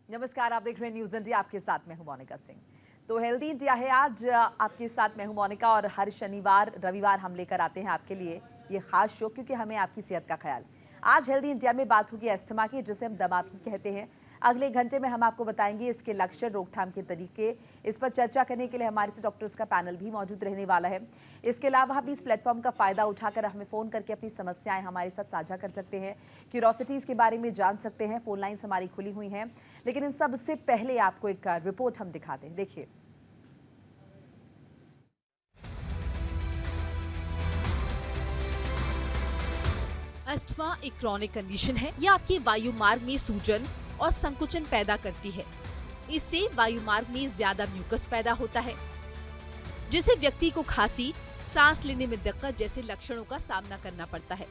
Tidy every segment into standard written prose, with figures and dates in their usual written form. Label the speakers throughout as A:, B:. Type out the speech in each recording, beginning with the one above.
A: नमस्कार, आप देख रहे हैं न्यूज़ इंडिया। आपके साथ मैं हूं मोनिका सिंह। तो हेल्दी इंडिया है आज। आपके साथ मैं हूं मोनिका और हर शनिवार रविवार हम लेकर आते हैं आपके लिए ये खास शो, क्योंकि हमें आपकी सेहत का ख्याल। आज हेल्दी इंडिया में बात होगी अस्थमा की, जिसे हम दमा भी कहते हैं। अगले घंटे में हम आपको बताएंगे इसके लक्षण, रोकथाम के तरीके। इस पर चर्चा करने के लिए हमारे से डॉक्टर्स का पैनल भी मौजूद रहने वाला है। इसके अलावा आप इस प्लेटफॉर्म का फायदा उठाकर हमें फ़ोन करके अपनी समस्याएं हमारे साथ साझा कर सकते हैं, क्यूरोसिटीज़ के बारे में जान सकते हैं। फ़ोन लाइन्स हमारी खुली हुई हैं, लेकिन इन सब से पहले आपको एक रिपोर्ट हम दिखाते हैं। देखिए,
B: अस्थमा एक क्रॉनिक कंडीशन है। यह आपके वायु मार्ग में सूजन और संकुचन पैदा करती है। इससे वायु मार्ग में ज्यादा म्यूकस पैदा होता है, जिससे व्यक्ति को खांसी, सांस लेने में दिक्कत जैसे लक्षणों का सामना करना पड़ता है।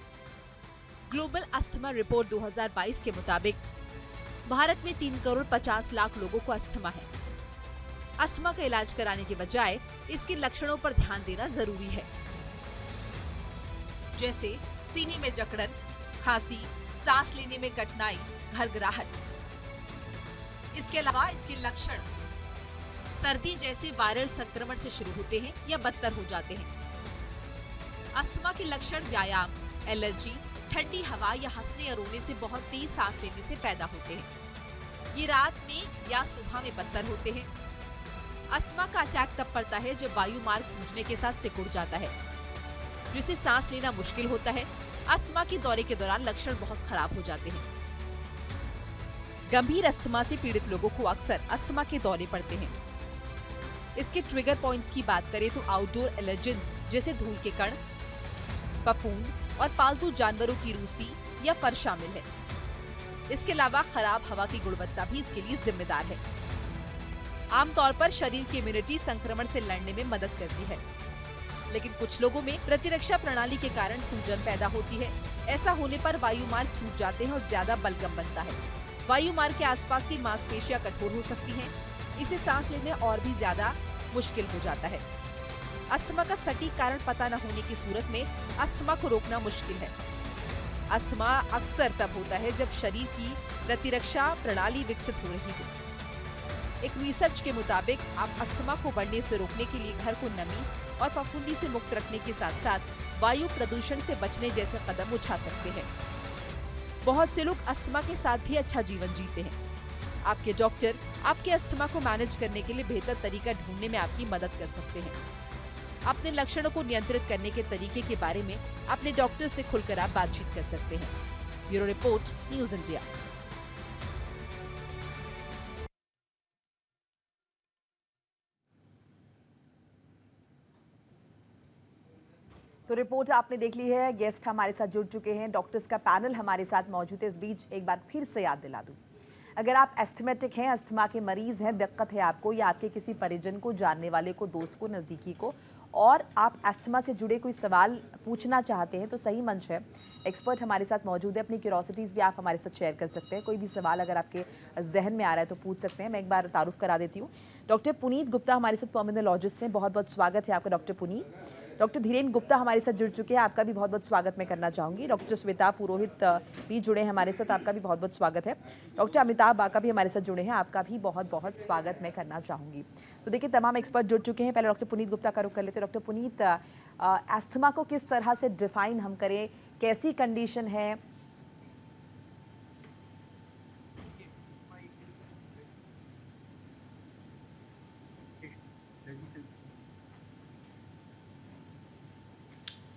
B: ग्लोबल अस्थमा रिपोर्ट 2022 के मुताबिक भारत में 3 करोड़ 50 लाख लोगों को अस्थमा है। अस्थमा का इलाज कराने के बजाय इसके लक्षणों पर ध्यान देना जरूरी है, जैसे सीने में जकड़न, खांसी, सांस लेने में कठिनाई, घरघराहट। इसके अलावा इसके लक्षण सर्दी जैसे वायरल संक्रमण से शुरू होते हैं या बदतर हो जाते हैं। अस्थमा के लक्षण व्यायाम, एलर्जी, ठंडी हवा या हंसने या रोने से बहुत तेज सांस लेने से पैदा होते हैं। ये रात में या सुबह में बदतर होते हैं। अस्थमा का अटैक तब पड़ता है जब वायु मार्ग सूजने के साथ सिकुड़ जाता है, जिससे सांस लेना मुश्किल होता है। अस्थमा के दौरे के दौरान लक्षण बहुत खराब हो जाते हैं। गंभीर अस्थमा से पीड़ित लोगों को अक्सर अस्थमा के दौरे पड़ते हैं। इसके ट्रिगर पॉइंट्स की बात करें तो आउटडोर एलर्जेंस जैसे धूल के कण, फफूंद और पालतू जानवरों की रूसी या फर शामिल है। इसके अलावा खराब हवा की गुणवत्ता भी इसके लिए जिम्मेदार है। आमतौर पर शरीर की इम्यूनिटी संक्रमण से लड़ने में मदद करती है, लेकिन कुछ लोगों में प्रतिरक्षा प्रणाली के कारण सूजन पैदा होती है। ऐसा होने पर वायु मार्ग सूज जाते हैं और ज्यादा बलगम बनता है। वायु मार्ग के आसपास की मांसपेशियां कठोर हो सकती हैं। इसे सांस लेने और भी ज्यादा मुश्किल हो जाता है। अस्थमा का सटीक कारण पता न होने की सूरत में अस्थमा को रोकना मुश्किल है। अस्थमा अक्सर तब होता है जब शरीर की प्रतिरक्षा प्रणाली विकसित हो रही हो। एक रिसर्च के मुताबिक आप अस्थमा को बढ़ने से रोकने के लिए घर को नमी और फफूंदी से मुक्त रखने के साथ साथ वायु प्रदूषण से बचने जैसे कदम उठा सकते हैं। बहुत से लोग अस्थमा के साथ भी अच्छा जीवन जीते हैं। आपके डॉक्टर आपके अस्थमा को मैनेज करने के लिए बेहतर तरीका ढूंढने में आपकी मदद कर सकते हैं। अपने लक्षणों को नियंत्रित करने के तरीके के बारे में अपने डॉक्टर से खुलकर आप बातचीत कर सकते हैं। Bureau report, news India.
A: तो रिपोर्ट आपने देख ली है। गेस्ट हमारे साथ जुड़ चुके हैं, डॉक्टर्स का पैनल हमारे साथ मौजूद है। इस बीच एक बार फिर से याद दिला दूं, अगर आप एस्थमेटिक हैं, अस्थमा के मरीज हैं, दिक्कत है आपको या आपके किसी परिजन को, जानने वाले को, दोस्त को, नज़दीकी को, और आप अस्थमा से जुड़े कोई सवाल पूछना चाहते हैं, तो सही मंच है। एक्सपर्ट हमारे साथ मौजूद है। अपनी क्यूरोसिटीज़ भी आप हमारे साथ शेयर कर सकते हैं। कोई भी सवाल अगर आपके जहन में आ रहा है तो पूछ सकते हैं। मैं एक बार तारुफ करा देती हूँ। डॉक्टर पुनीत गुप्ता हमारे साथ पल्मोनोलॉजिस्ट हैं। बहुत बहुत स्वागत है आपका डॉक्टर पुनीत। डॉक्टर धीरेन गुप्ता हमारे साथ जुड़ चुके हैं, आपका भी बहुत बहुत स्वागत मैं करना चाहूँगी। डॉक्टर श्वेता पुरोहित भी जुड़े हैं हमारे साथ, आपका भी बहुत बहुत स्वागत है। डॉक्टर अमिताभ बाका भी हमारे साथ जुड़े हैं, आपका भी बहुत बहुत स्वागत मैं करना चाहूँगी। तो देखिए, तमाम एक्सपर्ट जुड़ चुके हैं। पहले डॉक्टर पुनीत गुप्ता का रुख कर लेते हैं। डॉक्टर पुनीत, अस्थमा को किस तरह से डिफाइन हम करें, कैसी कंडीशन है?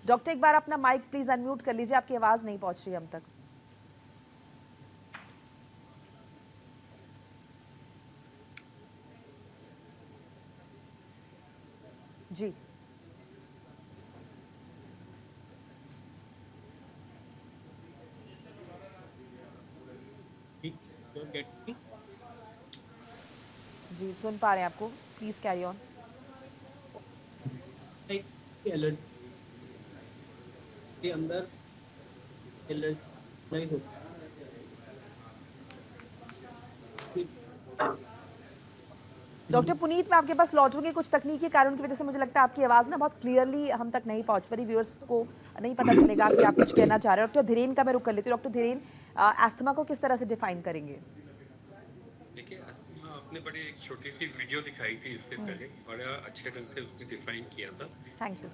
A: डॉक्टर एक बार अपना माइक प्लीज अनम्यूट कर लीजिए, आपकी आवाज नहीं पहुंच रही हम तक। जी जी, सुन पा रहे हैं आपको, प्लीज कैरी ऑन।
C: एलर्जी के अंदर एलर्जी नहीं होती।
A: डॉक्टर पुनीत, मैं आपके पास लौटूंगी। कुछ तकनीकी कारण की वजह से मुझे लगता है आपकी आवाज़ ना बहुत क्लियरली हम तक नहीं पहुंच पा रही। व्यूअर्स को नहीं पता चलेगा कि आप कुछ कहना चाह रहे हो। डॉक्टर धीरेन का मैं रुक कर लेती हूँ। डॉक्टर धीरेन, अस्थमा को किस तरह से डिफाइन करेंगे?
D: देखिए, अस्थमा आपने बड़ी एक छोटी सी वीडियो दिखाई थी इससे पहले, बड़ा अच्छे ढंग से उसने डिफाइन किया था।
A: Thank you.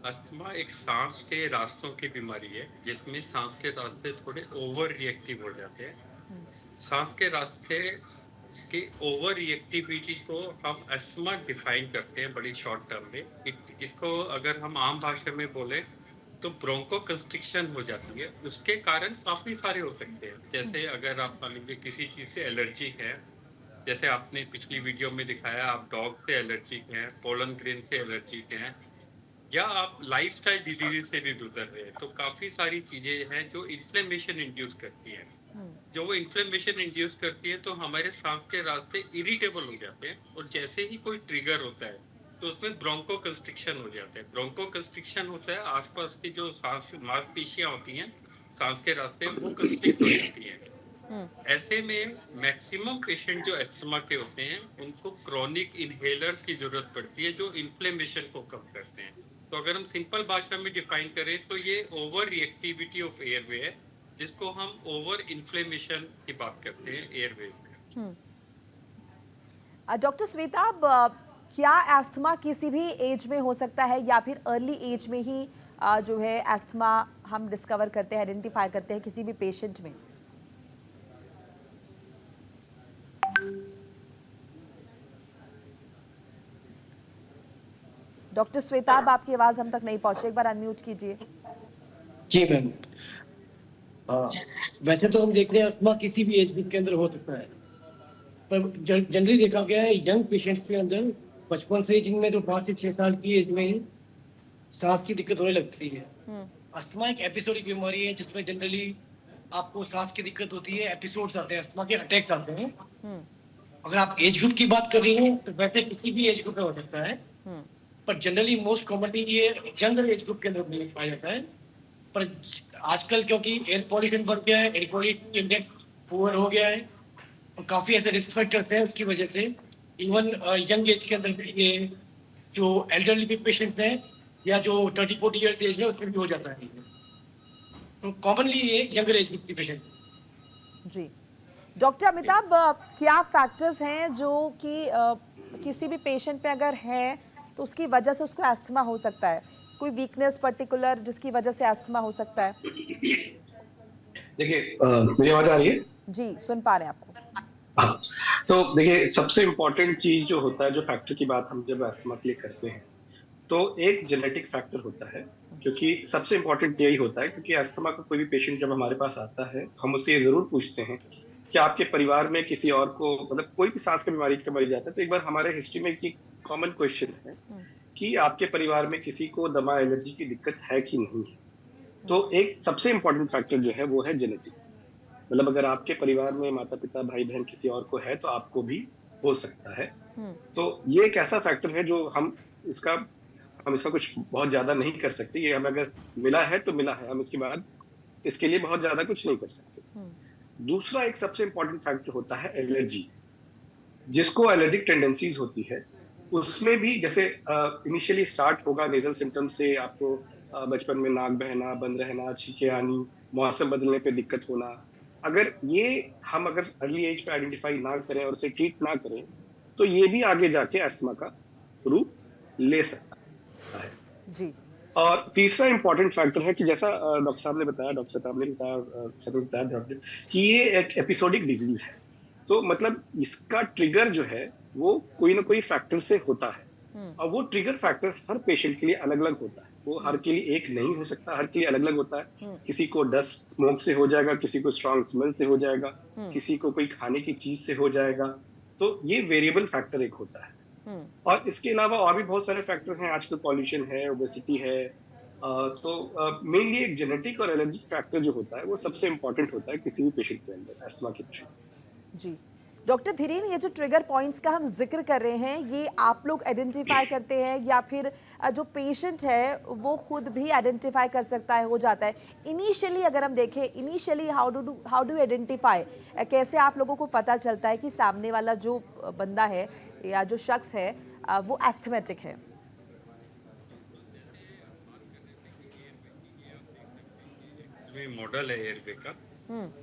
D: अस्थमा एक सांस के रास्तों की बीमारी है जिसमें सांस के रास्ते थोड़े ओवर रिएक्टिव हो जाते हैं। सांस के रास्ते की ओवर रिएक्टिविटी को हम अस्थमा डिफाइन करते हैं बड़ी शॉर्ट टर्म में। इसको अगर हम आम भाषा में बोले तो ब्रोंको कंस्ट्रिक्शन हो जाती है। उसके कारण काफी सारे हो सकते हैं, जैसे अगर आप मान लीजिए किसी चीज से एलर्जी है, जैसे आपने पिछली वीडियो में दिखाया आप डॉग से एलर्जिक हैं, पोलन ग्रेन से एलर्जिक हैं, या आप लाइफस्टाइल डिजीज से भी गुजर रहे हैं, तो काफी सारी चीजें हैं जो इन्फ्लेमेशन इंड्यूस करती हैं। जो वो इन्फ्लेमेशन इंड्यूस करती है तो हमारे सांस के रास्ते इरिटेबल हो जाते हैं, और जैसे ही कोई ट्रिगर होता है तो उसमें ब्रोंको कंस्ट्रिक्शन हो जाता है। ब्रोंको कंस्ट्रिक्शन होता है आसपास की जो सांस मांसपेशियां होती हैं सांस के रास्ते, वो कंस्ट्रिक्ट हो जाती हैं। ऐसे में मैक्सिमम पेशेंट जो अस्थमा के होते हैं उनको क्रॉनिक इनहेलर्स की जरूरत पड़ती है जो इन्फ्लेमेशन को कम करते हैं। तो अगर हम सिंपल भाषा में डिफाइन करें तो ये ओवर रिएक्टिविटी ऑफ एयरवे है, जिसको हम ओवर इन्फ्लेमेशन की बात करते हैं एयरवेज में।
A: डॉक्टर श्वेता, अब क्या एस्थमा किसी भी एज में हो सकता है या फिर अर्ली एज में ही जो है एस्थमा हम डिस्कवर करते हैं, आइडेंटिफाई करते हैं किसी भी पेशेंट में? डॉक्टर श्वेताब, आपकी आवाज हम तक नहीं पहुंची, एक बार अनम्यूट कीजिए।
E: जी मैम। वैसे तो हम देखते हैं अस्थमा किसी भी एज ग्रुप के अंदर हो सकता है, पर जनरली देखा गया है यंग पेशेंट्स के अंदर बचपन से, जिनमें तो 5 से 6 साल की एज में ही सांस की दिक्कत होने लगती है। अस्थमा एक एपिसोडिक बीमारी है जिसमें जनरली आपको सांस की दिक्कत होती है, एपिसोड्स आते हैं, अस्थमा के अटैक्स आते हैं। अगर आप एज ग्रुप की बात कर रही हैं तो वैसे किसी भी एज ग्रुप में हो सकता है, पर जनरली मोस्ट कॉमनली ये यंगर एज ग्रुप के अंदर पाया जाता है। पर आजकल क्योंकि एयर पॉल्यूशन बढ़ गया है, एयर क्वालिटी इंडेक्स पुअर हो गया है, और काफी ऐसे रिस्क फैक्टर्स हैं, उसकी वजह से इवन यंग एज के अंदर भी ये जो एल्डरली पेशेंट्स हैं या जो 30-40 ईयर्स एज है उसमें भी हो जाता है। तो कॉमनली ये यंगर एज ग्रुप के पेशेंट।
A: जी डॉक्टर अमिताभ, क्या फैक्टर्स हैं जो कि किसी भी पेशेंट पे अगर है तो उसकी वजह से उसको एस्थमा हो सकता है? कोई वीकनेस पर्टिकुलर जिसकी वजह से एस्थमा हो सकता है?
F: देखिए, मेरी आवाज आ रही है?
A: जी, सुन पा रहे हैं आपको।
F: हाँ, तो देखिए सबसे इम्पोर्टेंट चीज जो होता है, जो फैक्टर की बात हम जब अस्थमा के लिए करते हैं, तो एक जेनेटिक फैक्टर होता है, क्योंकि सबसे इम्पोर्टेंट यही होता है, क्योंकि अस्थमा का कोई भी पेशेंट जब हमारे पास आता है, हम उससे ये जरूर पूछते हैं कि आपके परिवार में किसी और को, मतलब कोई भी सांस की बीमारी का मरीज आता है, तो एक बार हमारे हिस्ट्री में एक कॉमन क्वेश्चन है कि आपके परिवार में किसी को दमा एलर्जी की दिक्कत है कि नहीं है। तो एक सबसे इम्पोर्टेंट फैक्टर जो है वो है जेनेटिक। मतलब अगर आपके परिवार में माता पिता भाई बहन किसी और को है तो आपको भी हो सकता है। तो ये एक ऐसा फैक्टर है जो हम इसका कुछ बहुत ज्यादा नहीं कर सकते। ये हमें अगर मिला है तो मिला है, हम इसके बाद इसके लिए बहुत ज्यादा कुछ नहीं कर सकते। दूसरा एक सबसे इम्पोर्टेंट फैक्टर होता है एलर्जी, जिसको एलर्जिक टेंडेंसीज होती है। उसमें भी जैसे इनिशियली स्टार्ट होगा नेजल सिम्टम से, आपको बचपन में नाक बहना, बंद रहना, छींके आनी, मौसम बदलने पे दिक्कत होना। अगर ये हम अगर अर्ली एज पे आइडेंटिफाई ना करें और उसे ट्रीट ना करें तो ये भी आगे जाके अस्थमा का रूप ले सकता है।
A: जी।
F: और तीसरा इंपॉर्टेंट फैक्टर है कि जैसा डॉक्टर साहब ने बताया, डॉक्टर साहब ने बताया कि ये एक एपिसोडिक डिजीज है, तो मतलब इसका ट्रिगर जो है वो कोई ना कोई फैक्टर से होता है, और वो ट्रिगर फैक्टर हर पेशेंट के लिए अलग अलग होता है। वो हर के लिए एक नहीं हो सकता, हर के लिए अलग अलग होता है। किसी को डस्ट स्मोक से हो जाएगा, किसी को स्ट्रॉन्ग स्मेल से हो जाएगा, किसी को कोई खाने की चीज से हो जाएगा। तो ये वेरिएबल फैक्टर एक होता है। और इसके अलावा और भी बहुत सारे फैक्टर हैं, आजकल पॉल्यूशन है, ओबेसिटी है। तो मेनली एक जेनेटिक और एलर्जिक फैक्टर जो होता है वो सबसे इंपॉर्टेंट होता है किसी भी पेशेंट के अंदर, अस्थमा के पेशेंट।
A: जी डॉक्टर धीरेन, ये जो ट्रिगर पॉइंट्स का हम जिक्र कर रहे हैं, ये आप लोग आइडेंटिफाई करते हैं या फिर जो पेशेंट है वो खुद भी आइडेंटिफाई कर सकता है, हो जाता है? इनिशियली अगर हम देखें, इनिशियली हाउ डू आइडेंटिफाई, कैसे आप लोगों को पता चलता है कि सामने वाला जो बंदा है या जो शख्स है वो एस्थमेटिक है?
D: मॉडल है एयरवे का,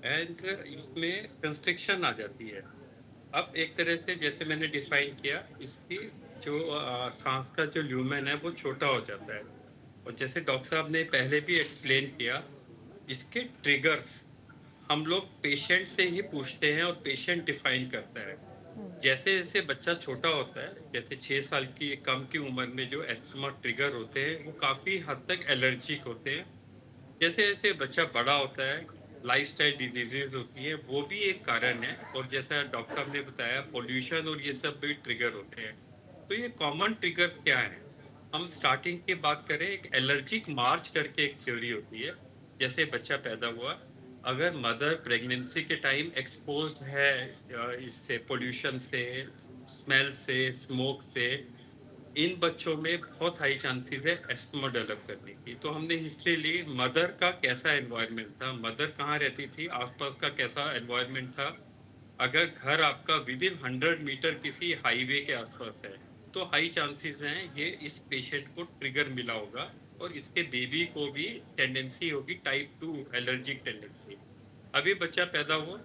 D: एंड इसमें कंस्ट्रिक्शन आ जाती है। अब एक तरह से जैसे मैंने डिफाइन किया, इसकी जो सांस का जो ल्यूमेन है वो छोटा हो जाता है, और जैसे डॉक्टर साहब ने पहले भी एक्सप्लेन किया, इसके ट्रिगर्स हम लोग पेशेंट से ही पूछते हैं और पेशेंट डिफाइन करता है। जैसे जैसे बच्चा छोटा होता है, जैसे 6 साल की कम की उम्र में जो एस्थमा ट्रिगर होते हैं वो काफी हद तक एलर्जिक होते हैं। जैसे जैसे बच्चा बड़ा होता है, लाइफस्टाइल डिजीजेज होती है, वो भी एक कारण है, और जैसा डॉक्टर साहब ने बताया पोल्यूशन और ये सब भी ट्रिगर होते हैं। तो ये कॉमन ट्रिगर्स क्या हैं? हम स्टार्टिंग की बात करें, एक एलर्जिक मार्च करके एक थ्योरी होती है। जैसे बच्चा पैदा हुआ, अगर मदर प्रेगनेंसी के टाइम एक्सपोज्ड है इससे, पोल्यूशन से, स्मेल से, स्मोक से, इन बच्चों में बहुत हाई चांसेस है एस्थमा डेवलप करने की। तो हमने हिस्ट्री ली, मदर का कैसा एनवायरनमेंट था, मदर कहाँ रहती थी, आसपास का कैसा एनवायरनमेंट था। अगर घर आपका विद इन 100 मीटर किसी हाईवे के आसपास है तो हाई चांसेस हैं ये इस पेशेंट को ट्रिगर मिला होगा, और इसके बेबी को भी टेंडेंसी होगी टाइप 2 एलर्जिक टेंडेंसी। अभी बच्चा पैदा हुआ,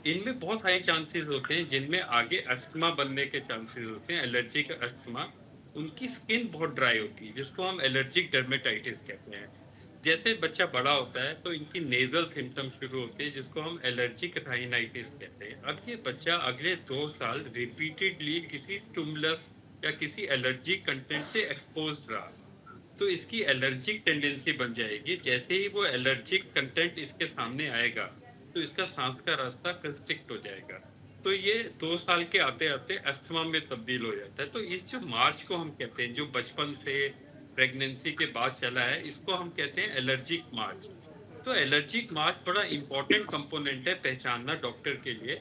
D: इनमें बहुत हाई चांसेस होते हैं जिनमें आगे अस्थमा बनने के चांसेस होते हैं, एलर्जिक अस्थमा। उनकी स्किन बहुत ड्राई होती है, जिसको हम एलर्जिक डर्मेटाइटिस कहते हैं। जैसे बच्चा बड़ा होता है तो इनकी नेजल सिम्टम शुरू होते हैं, जिसको हम एलर्जिक राइनाइटिस कहते हैं। अब ये बच्चा अगले 2 साल रिपीटेडली किसी स्टिमुलस या किसी एलर्जिक कंटेंट से एक्सपोज रहा, तो इसकी एलर्जिक टेंडेंसी बन जाएगी। जैसे ही वो एलर्जिक कंटेंट इसके सामने आएगा तो इसका सांस का रास्ता कंस्ट्रिक्ट हो जाएगा, तो ये 2 साल के आते आते अस्थमा में तब्दील हो जाता है। तो इस जो मार्च को हम कहते हैं, जो बचपन से प्रेगनेंसी के बाद चला है, इसको हम कहते हैं एलर्जिक मार्च। तो एलर्जिक मार्च बड़ा इंपॉर्टेंट कंपोनेंट है पहचानना डॉक्टर के लिए,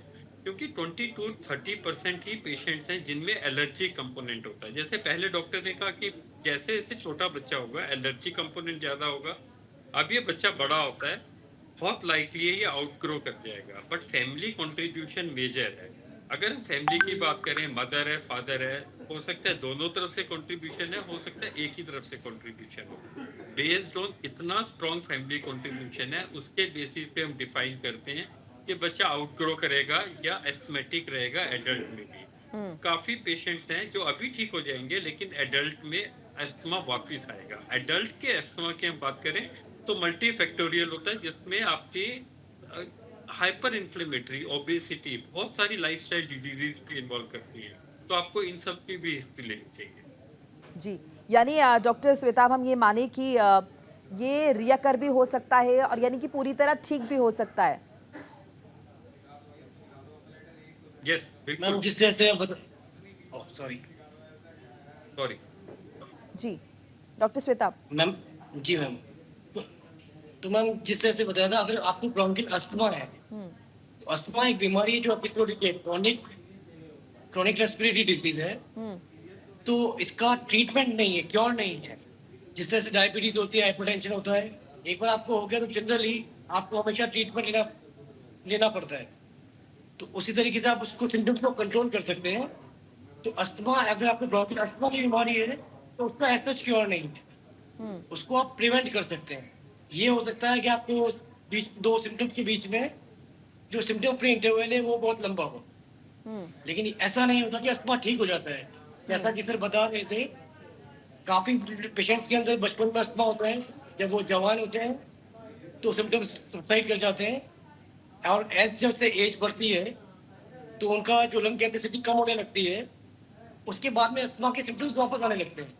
D: क्योंकि 20 to 30% ही पेशेंट्स हैं जिनमें एलर्जी कंपोनेंट होता है। जैसे पहले डॉक्टर ने कहा कि जैसे जैसे छोटा बच्चा होगा एलर्जी कंपोनेंट ज्यादा होगा। अब ये बच्चा बड़ा होता है, बहुत लाइकली है ये आउटग्रो कर जाएगा, बट फैमिली कंट्रीब्यूशन मेजर है। अगर हम फैमिली की बात करें, मदर है, फादर है, हो सकता है दोनों तरफ से कंट्रीब्यूशन है, हो सकता है एक ही तरफ से कंट्रीब्यूशन हो। बेस्ड ऑन इतना स्ट्रॉन्ग फैमिली कंट्रीब्यूशन है, उसके बेसिस पे हम डिफाइन करते हैं कि बच्चा आउटग्रो करेगा या एस्थमेटिक रहेगा एडल्ट में भी। काफी पेशेंट्स हैं जो अभी ठीक हो जाएंगे लेकिन एडल्ट में अस्थमा वापस आएगा। एडल्ट के अस्थमा की हम बात करें तो मल्टी फैक्टोरियल होता है, जिसमें आपकी हाइपर इन्फ्लेमेटरी, ओबेसिटी, बहुत सारी लाइफस्टाइल डिजीजेज भी इन्वॉल्व करती है। तो आपको इन सब की भी हिस्ट्री लेनी चाहिए।
A: जी, यानी डॉक्टर श्वेताब, हम ये माने कि ये रियाकर भी हो सकता है और यानी कि पूरी तरह ठीक भी हो सकता है।
D: यस, बिल्कुल।
E: मैम जिस तरह से सॉरी
A: जी डॉक्टर श्वेताब।
E: मैम, जी मैम, तो मैम जिस तरह से बताया था, अगर आपको ब्रोंकियल अस्थमा है, तो अस्थमा एक बीमारी है जो आपकी क्रोनिक रेस्पिरेटरी डिजीज है। तो इसका ट्रीटमेंट नहीं है, क्योर नहीं है। जिस तरह से डायबिटीज होती है, हाइपरटेंशन होता है, एक बार आपको हो गया तो जनरली आपको हमेशा ट्रीटमेंट लेना पड़ता है। तो उसी तरीके से आप उसको सिम्टम्स को कंट्रोल कर सकते हैं। तो अस्थमा, अगर आपको ब्रोंकियल अस्थमा की बीमारी है तो उसका ऐसा क्योर नहीं है, उसको आप प्रिवेंट कर सकते हैं। ये हो सकता है कि आपको बीच 2 सिम्टम्स के बीच में जो सिम्टम फ्री इंटरवल है वो बहुत लंबा हो, लेकिन ऐसा नहीं होता कि अस्थमा ठीक हो जाता है। जैसा कि सर बता रहे थे, काफी पेशेंट्स के अंदर बचपन में अस्थमा होता है, जब वो जवान होते हैं तो सिम्टम्स सबसाइड कर जाते हैं, और जब से एज बढ़ती है तो उनका जो लंग कैपेसिटी कम होने लगती है, उसके बाद में अस्थमा के सिम्टम्स वापस आने लगते हैं।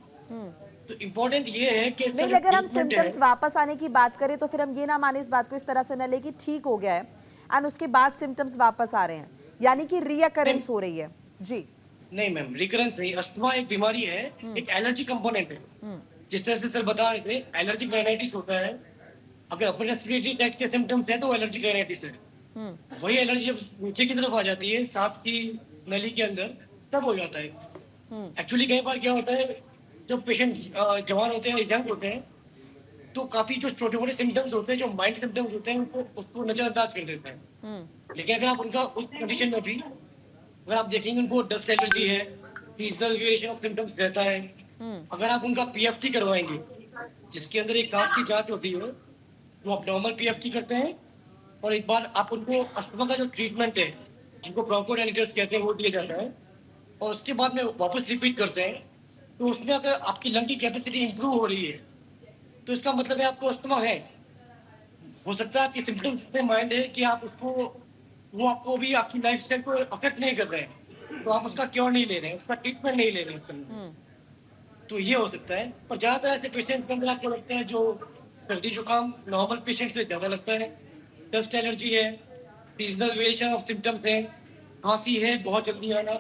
E: तो इम्पोर्टेंट ये है कि
A: नहीं, अगर हम सिम्टम्स वापस आने की बात करें तो फिर हम ये ना माने इस बात को इस तरह से न ले कि ठीक हो गया है एंड उसके बाद सिम्टम्स वापस आ रहे हैं, यानी कि रिकरेंस हो रही है। जी
E: नहीं मैम, रिकरेंस नहीं, अस्थमा एक बीमारी है, एक एलर्जी कंपोनेंट है। जिस तरह से सर बता रहे थे, एलर्जिक राइनाइटिस होता है। अगर अपर रेस्पिरेटरी ट्रैक्ट के सिम्टम्स है तो एलर्जिक राइनाइटिस है। वही एलर्जी जब नीचे की तरफ आ जाती है, सांस की नली के अंदर, तब हो जाता है। एक्चुअली कई बार क्या होता है, जब पेशेंट जवान होते हैं, यंग होते हैं, तो काफी जो छोटे मोटे सिम्टम्स होते हैं, जो माइल्ड सिम्टम्स होते हैं, उसको नजरअंदाज कर देते हैं। लेकिन अगर आप उनका उस कंडीशन में भी अगर आप देखेंगे, उनको डस्ट एलर्जी है, सीजनल वेरिएशन ऑफ सिम्टम्स रहता है, अगर आप उनका पीएफटी करवाएंगे, जिसके अंदर एक सांस की जांच होती है, तो आप नॉर्मल पीएफटी करते हैं, और एक बार आप उनको अस्थमा का जो ट्रीटमेंट है जिनको ब्रोंकोडायलेटर्स कहते हैं वो दिया जाता है, और उसके बाद में वापस रिपीट करते हैं। तो उसमें अगर आपकी लंग की कैपेसिटी इंप्रूव हो रही है तो इसका मतलब है आपको अस्थमा है। हो सकता है आपके सिम्टम्स इतने माइल्ड है कि आप उसको, वो आपको भी आपकी लाइफस्टाइल को अफेक्ट नहीं कर रहे हैं, तो आप उसका क्योर नहीं ले रहे हैं, उसका ट्रीटमेंट नहीं ले रहे हैं इस समय। तो ये हो सकता है। पर ज्यादातर ऐसे पेशेंट्स के अंदर आपको लगता है जो सर्दी जुकाम नॉर्मल पेशेंट से ज्यादा लगता है, डस्ट एलर्जी है, सीजनल वेरिएशन ऑफ सिम्टम्स है, खांसी है बहुत जल्दी आना,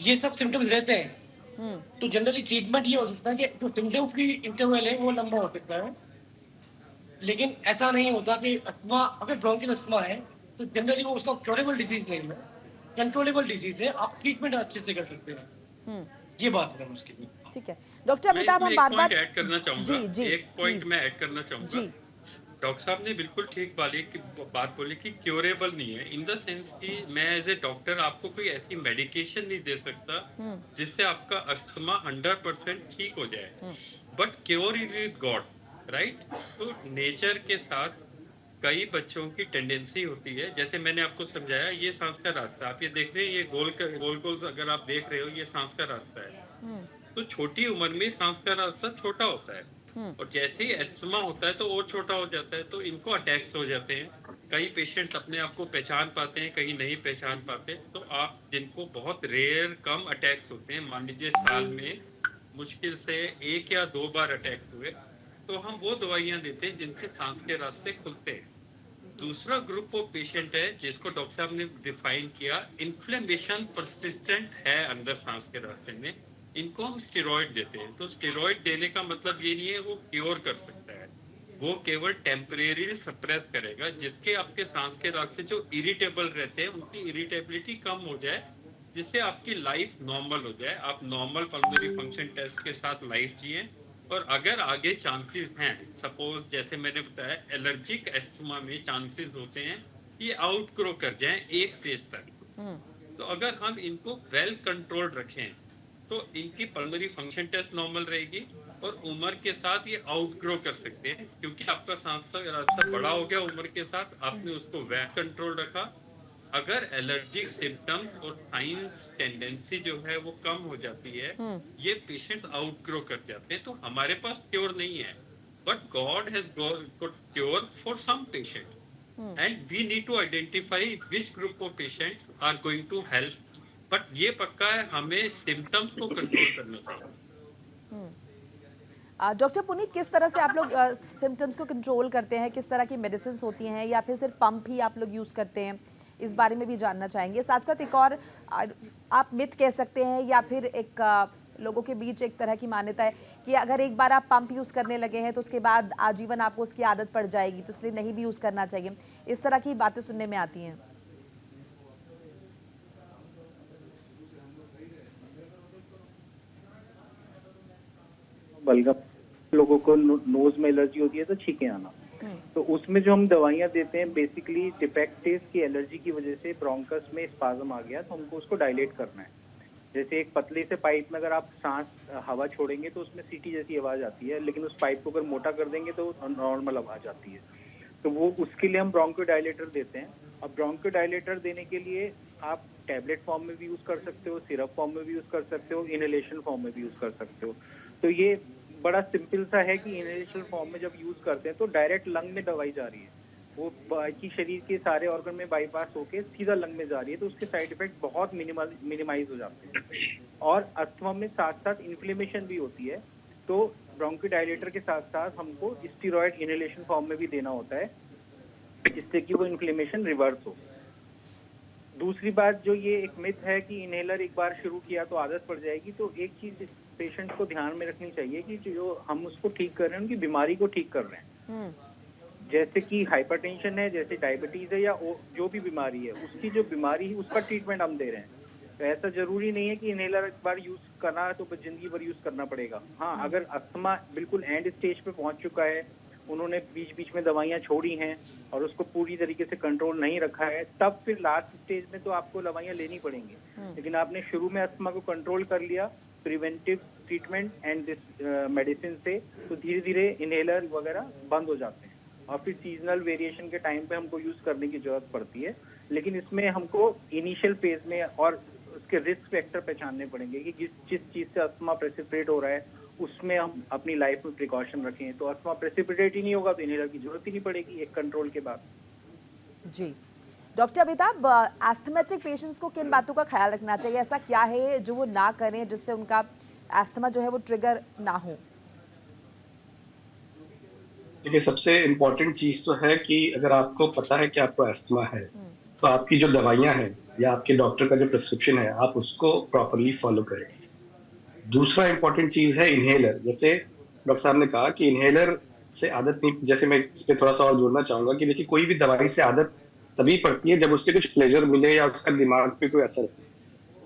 E: ये सब सिम्टम्स रहते हैं। तो जनरली ट्रीटमेंट ये हो सकता है कि जो सिम्टम फ्री इंटरवल है वो लंबा हो सकता है, लेकिन ऐसा नहीं होता कि अस्थमा, अगर ब्रोंकियल अस्थमा है तो जनरली वो उसका क्योरेबल डिजीज नहीं है, कंट्रोलेबल डिजीज है, आप ट्रीटमेंट अच्छे से कर सकते हैं। ये बात है उसके लिए।
A: ठीक है डॉक्टर अमिताभ, हम बार बार
D: ऐड करना चाहूंगा।
A: जी
D: एक पॉइंट
A: प्लीज।
D: मैं ऐड करना चाहूंगा।
A: जी
D: डॉक्टर साहब ने बिल्कुल ठीक बात बोली कि क्योरेबल नहीं है, इन द सेंस कि मैं एज ए डॉक्टर आपको कोई ऐसी मेडिकेशन नहीं दे सकता जिससे आपका अस्थमा 100% ठीक हो जाए, but cure is with God, right. तो नेचर के साथ कई बच्चों की टेंडेंसी होती है, जैसे मैंने आपको समझाया, ये सांस का रास्ता आप ये देख रहे हैं, ये गोल गोल अगर आप देख रहे हो, ये सांस का रास्ता है। तो छोटी उम्र में सांस का रास्ता छोटा होता है, और जैसे ही एस्थमा होता है तो और छोटा हो जाता है, तो इनको अटैक्स हो जाते हैं। कई पेशेंट्स अपने आप को पहचान पाते हैं, कहीं नहीं पहचान पाते। तो आप जिनको बहुत रेयर कम अटैक्स होते हैं, मान लीजिए साल में मुश्किल से 1 या 2 बार अटैक हुए, तो हम वो दवाइयां देते हैं जिनसे सांस के रास्ते खुलते हैं। दूसरा ग्रुप ऑफ पेशेंट है जिसको डॉक्टर साहब ने डिफाइन किया, इन्फ्लेमेशन परसिस्टेंट है अंदर सांस के रास्ते में, इनको हम स्टेरॉइड देते हैं। तो स्टेरॉइड देने का मतलब ये नहीं है वो क्योर कर सकता है, वो केवल टेम्परेरी सप्रेस करेगा, जिसके आपके सांस के रास्ते जो इरिटेबल रहते हैं उनकी इरिटेबिलिटी कम हो जाए, जिससे आपकी लाइफ नॉर्मल हो जाए, आप नॉर्मल पल्मोनरी फंक्शन टेस्ट के साथ लाइफ जिए। और अगर आगे चांसेस हैं, सपोज जैसे मैंने बताया एलर्जिक एस्थमा में चांसेस होते हैं ये आउट ग्रो कर जाएं एक स्टेज तक, तो अगर हम इनको वेल कंट्रोल्ड रखें तो इनकी पल्मोनरी फंक्शन टेस्ट नॉर्मल रहेगी, और उम्र के साथ ये आउट ग्रो कर सकते हैं, क्योंकि आपका सांस का रास्ता बड़ा हो गया उम्र के साथ, आपने उसको वेल कंट्रोल रखा। अगर एलर्जिक सिम्टम्स और साइंस टेंडेंसी जो है वो कम हो जाती है, ये पेशेंट्स आउट ग्रो कर जाते हैं। तो हमारे पास क्योर नहीं है, but God has got cure for some patients, and we need to identify which group of patients are going to help. But ये पक्का है, हमें सिम्टम्स को कंट्रोल करना चाहिए।
A: डॉक्टर पुनीत, किस तरह से आप लोग सिम्टम्स को कंट्रोल करते हैं? किस तरह की मेडिसिन होती हैं, या फिर सिर्फ पंप ही आप लोग यूज़ करते हैं? इस बारे में भी जानना चाहेंगे। साथ साथ एक और आप मिथ कह सकते हैं, या फिर एक लोगों के बीच एक तरह की मान्यता है कि अगर एक बार आप पंप यूज़ करने लगे हैं तो उसके बाद आजीवन आपको उसकी आदत पड़ जाएगी, तो इसलिए नहीं भी यूज़ करना चाहिए। इस तरह की बातें सुनने में आती हैं।
G: बलगम लोगों को नोज में एलर्जी होती है तो छींके आना, तो उसमें जो हम दवाइयाँ देते हैं बेसिकली डिफेक्टिव की एलर्जी की वजह से ब्रोंकस में स्पाज्म आ गया, तो हमको उसको डायलेट करना है। जैसे एक पतले से पाइप में अगर आप सांस हवा छोड़ेंगे तो उसमें सीटी जैसी आवाज आती है, लेकिन उस पाइप को अगर मोटा कर देंगे तो नॉर्मल आवाज आती है। तो वो उसके लिए हम ब्रोंकोडायलेटर देते हैं। अब ब्रोंकोडायलेटर देने के लिए आप टैबलेट फॉर्म में भी यूज कर सकते हो, सिरप फॉर्म में भी यूज कर सकते हो, इनहेलेशन फॉर्म में भी यूज कर सकते हो। तो ये बड़ा सिंपल सा है कि इनहेलेशन फॉर्म में जब यूज करते हैं तो डायरेक्ट लंग में दवाई जा रही है, वो बाकी शरीर के सारे ऑर्गन में बाईपास होके सीधा लंग में जा रही है, तो उसके साइड इफेक्ट बहुत मिनिमाइज हो जाते हैं। और अस्थमा में साथ साथ इन्फ्लेमेशन भी होती है, तो ब्रोंकोडायलेटर के साथ साथ हमको स्टेरॉइड इनहेलेशन फॉर्म में भी देना होता है, जिससे कि वो इन्फ्लेमेशन रिवर्स हो। दूसरी बात जो ये एक मिथ है कि इनहेलर एक बार शुरू किया तो आदत पड़ जाएगी, तो एक चीज पेशेंट को ध्यान में रखनी चाहिए कि जो हम उसको ठीक कर रहे हैं उनकी बीमारी को ठीक कर रहे हैं। जैसे कि हाइपरटेंशन है, जैसे डायबिटीज है, या जो भी बीमारी है उसकी जो बीमारी है उसका ट्रीटमेंट हम दे रहे हैं। तो ऐसा जरूरी नहीं है कि इनहेलर एक बार यूज करना है तो जिंदगी भर यूज करना पड़ेगा। हाँ, अगर अस्थमा बिल्कुल एंड स्टेज पे पहुंच चुका है, उन्होंने बीच बीच में दवाइयां छोड़ी हैं और उसको पूरी तरीके से कंट्रोल नहीं रखा है, तब फिर लास्ट स्टेज में तो आपको दवाइयां लेनी पड़ेंगी। लेकिन आपने शुरू में अस्थमा को कंट्रोल कर लिया preventive treatment and this medicine से, तो धीरे धीरे इनहेलर वगैरह बंद हो जाते हैं और फिर सीजनल वेरिएशन के टाइम पे हमको यूज करने की जरूरत पड़ती है। लेकिन इसमें हमको इनिशियल फेज में और उसके रिस्क फैक्टर पहचानने पड़ेंगे कि जिस चीज से अस्थमा प्रेसिपिटेट हो रहा है उसमें हम अपनी लाइफ में प्रिकॉशन रखें। तो अस्थमा प्रेसिपिटेट ही नहीं होगा तो इनहेलर की जरूरत ही नहीं पड़ेगी एक कंट्रोल के बाद।
A: जी डॉक्टर अमिताभ, एस्थमेटिक पेशेंट्स को किन बातों का ख्याल रखना चाहिए? ऐसा क्या है जो वो ना करें जिससे उनका एस्थमा जो है वो ट्रिगर ना हो?
F: देखिए, सबसे इम्पोर्टेंट चीज तो है कि अगर आपको पता है कि आपको अस्थमा है तो आपकी जो दवाइयां हैं या आपके डॉक्टर का जो प्रिस्क्रिप्शन है आप उसको प्रॉपरली फॉलो करें। दूसरा इम्पोर्टेंट चीज है इनहेलर। जैसे डॉक्टर साहब ने कहा कि इनहेलर से आदत नहीं, जैसे मैं इस पे थोड़ा सा और जोड़ना चाहूंगा कि देखिए कोई भी दवाई से आदत तभी पड़ती है जब उससे कुछ प्लेजर मिले या उसका दिमाग पे कोई असर हो,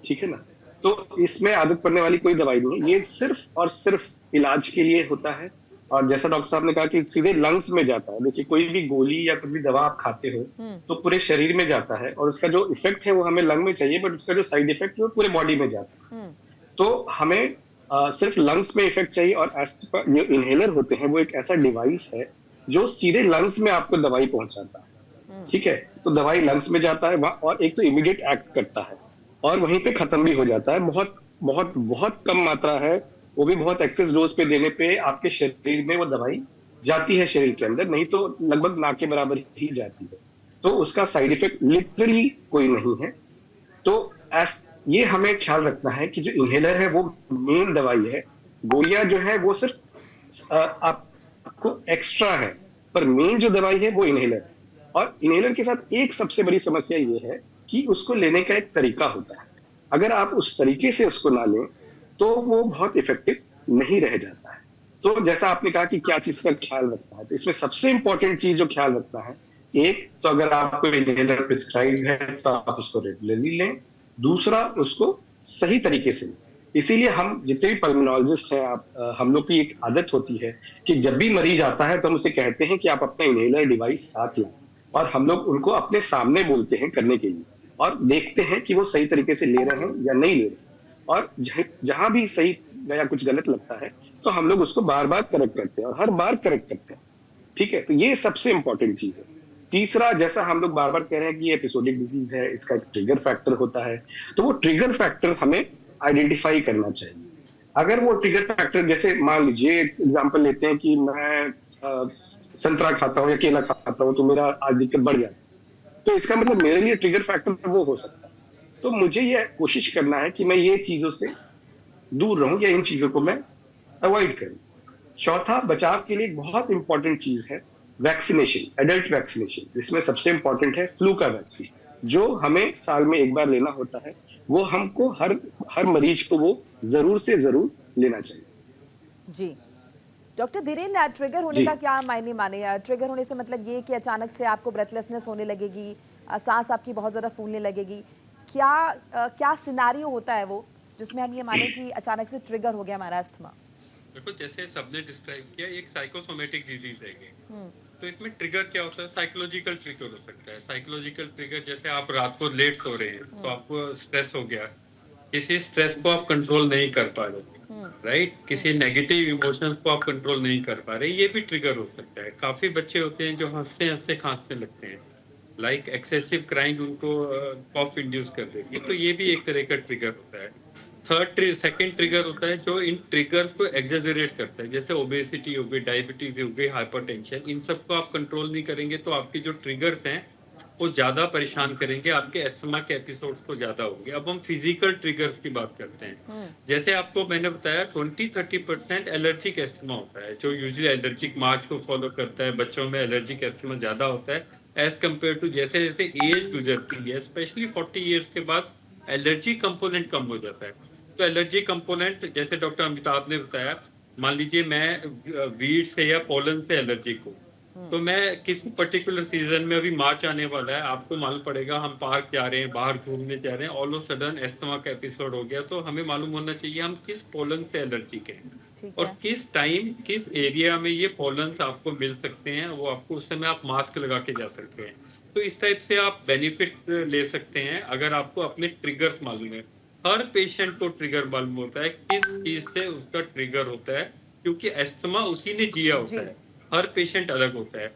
F: ठीक है ना। तो इसमें आदत पड़ने वाली कोई दवाई नहीं है, ये सिर्फ और सिर्फ इलाज के लिए होता है। और जैसा डॉक्टर साहब ने कहा कि सीधे लंग्स में जाता है। देखिए कोई भी गोली या कोई भी दवा आप खाते हो तो पूरे शरीर में जाता है और उसका जो इफेक्ट है वो हमें लंग में चाहिए, बट उसका जो साइड इफेक्ट है वो पूरे बॉडी में जाता है। तो हमें सिर्फ लंग्स में इफेक्ट चाहिए। और जो इनहेलर होते हैं वो एक ऐसा डिवाइस है जो सीधे लंग्स में आपको दवाई पहुंचाता है, ठीक है। तो दवाई लंग्स में जाता है और एक तो इमीडिएट एक्ट करता है और वहीं पे खत्म भी हो जाता है। बहुत बहुत बहुत कम मात्रा है, वो भी बहुत एक्सेस डोज पे देने पे आपके शरीर में वो दवाई जाती है शरीर के अंदर, नहीं तो लगभग ना के बराबर ही जाती है। तो उसका साइड इफेक्ट लिटरली कोई नहीं है। तो ये हमें ख्याल रखना है कि जो इनहेलर है वो मेन दवाई है। गोलियां जो है वो सिर्फ आपको एक्स्ट्रा है, पर मेन जो दवाई है वो इनहेलर है। और इनहेलर के साथ एक सबसे बड़ी समस्या ये है कि उसको लेने का एक तरीका होता है। अगर आप उस तरीके से उसको ना लें तो वो बहुत इफेक्टिव नहीं रह जाता है। तो जैसा आपने कहा कि क्या चीज का ख्याल रखना है, तो इसमें सबसे इंपॉर्टेंट चीज जो ख्याल रखना है, एक तो अगर आपको इनहेलर प्रिस्क्राइब है तो आप उसको रेगुलरली लें। दूसरा, उसको सही तरीके से। इसीलिए हम जितने भी पल्मोनोलॉजिस्ट हैं, हम लोग की एक आदत होती है कि जब भी मरीज आता है तो हम उसे कहते हैं कि आप अपना इनहेलर डिवाइस साथ लें, और हम लोग उनको अपने सामने बोलते हैं करने के लिए और देखते हैं कि वो सही तरीके से ले रहे हैं या नहीं ले रहे। और जहां भी सही या कुछ गलत लगता है तो हम लोग उसको बार बार करेक्ट करते हैं और हर बार करेक्ट करते हैं, ठीक है। तो ये सबसे इंपॉर्टेंट चीज है। तीसरा, जैसा हम लोग बार बार कह रहे हैं कि ये एपिसोडिक डिजीज है, इसका एक ट्रिगर फैक्टर होता है, तो वो ट्रिगर फैक्टर हमें आइडेंटिफाई करना चाहिए। अगर वो ट्रिगर फैक्टर, जैसे मान लीजिए एग्जांपल लेते हैं कि मैं संतरा खाता हूँ या केला खाता हूँ तो मेरा आज दिक्कत बढ़ जाती है, तो इसका मतलब मेरे लिए ट्रिगर फैक्टर वो हो सकता है। तो मुझे ये कोशिश करना है कि मैं ये चीजों से दूर रहूं या इन चीजों को मैं अवॉइड करूं। चौथा, बचाव के लिए बहुत इंपॉर्टेंट चीज है वैक्सीनेशन, एडल्ट वैक्सीनेशन। इसमें सबसे इंपॉर्टेंट है फ्लू का वैक्सीन, जो हमें साल में एक बार लेना होता है। वो हमको हर मरीज को वो जरूर से जरूर लेना चाहिए।
A: जी डॉक्टर धीरेन, ट्रिगर होने का क्या मायने माने? ट्रिगर होने से मतलब ये कि अचानक से आपको ब्रेथलेसनेस होने लगेगी, सांस आपकी बहुत ज़्यादा फूलने लगेगी। क्या सिनारियो होता है वो जिसमें हम ये माने कि अचानक से ट्रिगर हो गया हमारा अस्थमा?
D: देखो, जैसे सबने डिस्क्राइब किया, एक साइकोसोमेटिक डिजीज है ये। तो इसमें ट्रिगर क्या होता है? साइकोलॉजिकल ट्रिगर हो सकता है। साइकोलॉजिकल ट्रिगर जैसे आप रात को लेट सो रहे हैं तो आपको स्ट्रेस हो गया, किसी स्ट्रेस को आप कंट्रोल नहीं कर पा रहे, राइट, किसी नेगेटिव इमोशंस को आप कंट्रोल नहीं कर पा रहे, ये भी ट्रिगर हो सकता है। काफी बच्चे होते हैं जो हंसते हंसते खांसने लगते हैं, लाइक एक्सेसिव क्राइंग उनको कॉफ इंड्यूस कर देती है, तो ये भी एक तरह का ट्रिगर होता है। सेकंड ट्रिगर होता है जो इन ट्रिगर्स को एग्जेजरेट करता है, जैसे ओबेसिटी हो गई, डायबिटीज हो गई, हाइपरटेंशन। इन सब को आप कंट्रोल नहीं करेंगे तो आपके जो ट्रिगर्स हैं वो ज्यादा परेशान करेंगे, आपके अस्थमा के एपिसोड्स को ज्यादा होंगे। अब हम फिजिकल ट्रिगर्स की बात करते हैं। जैसे आपको मैंने बताया 20-30% एलर्जिक अस्थमा होता है, जो यूजुअली एलर्जिक मार्च को फॉलो करता है। बच्चों में एलर्जिक अस्थमा ज्यादा होता है एज कम्पेयर टू जैसे जैसे एज गुजरती है, स्पेशली 40 ईयर्स के बाद एलर्जी कंपोनेंट कम हो जाता है। तो एलर्जी कंपोनेंट, जैसे डॉक्टर अमिताभ ने बताया, मान लीजिए मैं वीड से या पोलन से एलर्जिक हूँ, तो मैं किसी पर्टिकुलर सीजन में, अभी मार्च आने वाला है, आपको मालूम पड़ेगा हम पार्क जा रहे हैं, बाहर घूमने जा रहे हैं, ऑल ऑफ सडन अस्थमा का एपिसोड हो गया, तो हमें मालूम होना चाहिए हम किस पोलन से एलर्जिक हैं और किस टाइम किस एरिया में ये पोलन्स आपको मिल सकते हैं। वो आपको उस समय आप मास्क लगा के जा सकते हैं। तो इस टाइप से आप बेनिफिट ले सकते हैं अगर आपको अपने ट्रिगर्स मालूम है। हर पेशेंट को ट्रिगर मालूम होता है किस चीज से उसका ट्रिगर होता है, क्योंकि अस्थमा उसी ने जिया होता है। हर पेशेंट अलग होता है।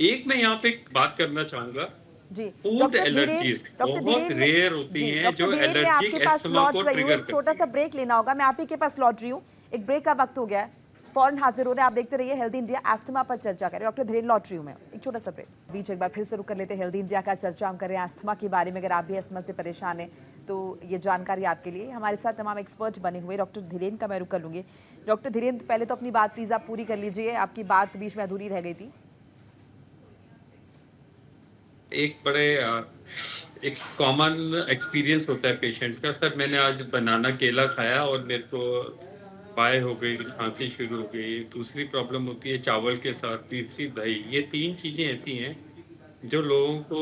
D: एक मैं यहाँ पे बात करना चाहूंगा
A: जी
D: फूड
A: डॉक्टर
D: एलर्जीज
A: डॉक्टर
D: बहुत रेयर होती
A: जी,
D: हैं
A: डॉक्टर
D: जो
A: धीरेन, मैं
D: एलर्जिक
A: आपके पास
D: एस्थमा
A: लौट
D: को
A: रही हूँ,
D: ट्रिगर
A: एक छोटा
D: करती
A: सा
D: हैं।
A: ब्रेक लेना होगा, मैं आप ही के पास लौट रही हूँ, एक ब्रेक का वक्त हो गया है, फौरन हाजिर हो रहे हैं, आप देखते रहिए हेल्दी इंडिया, अस्थमा पर चर्चा करें। डॉक्टर धीरेन लौट रही हूँ मैं, एक छोटा सा ब्रेक। बीच एक बार फिर से रुक कर लेते हैं हेल्दी इंडिया का, चर्चा हम कर रहे हैं अस्थमा के बारे में। अगर आप भी अस्थमा से परेशान हैं तो ये जानकारी आपके लिए। हमारे साथ तमाम एक्सपर्ट बने हुए, डॉक्टर धीरेन का मैं रुक कर लूंगी। डॉक्टर धीरेन, पहले तो अपनी बात प्लीज आप पूरी कर लीजिए, आपकी बात बीच में अधूरी रह गई थी।
D: एक कॉमन एक्सपीरियंस होता है पेशेंट का, सर मैंने आज बनाना केला खाया और मेरे को बाय हो गई, खांसी शुरू हो गई। दूसरी प्रॉब्लम होती है चावल के साथ, तीसरी दही। ये 3 चीजें ऐसी हैं जो लोगों को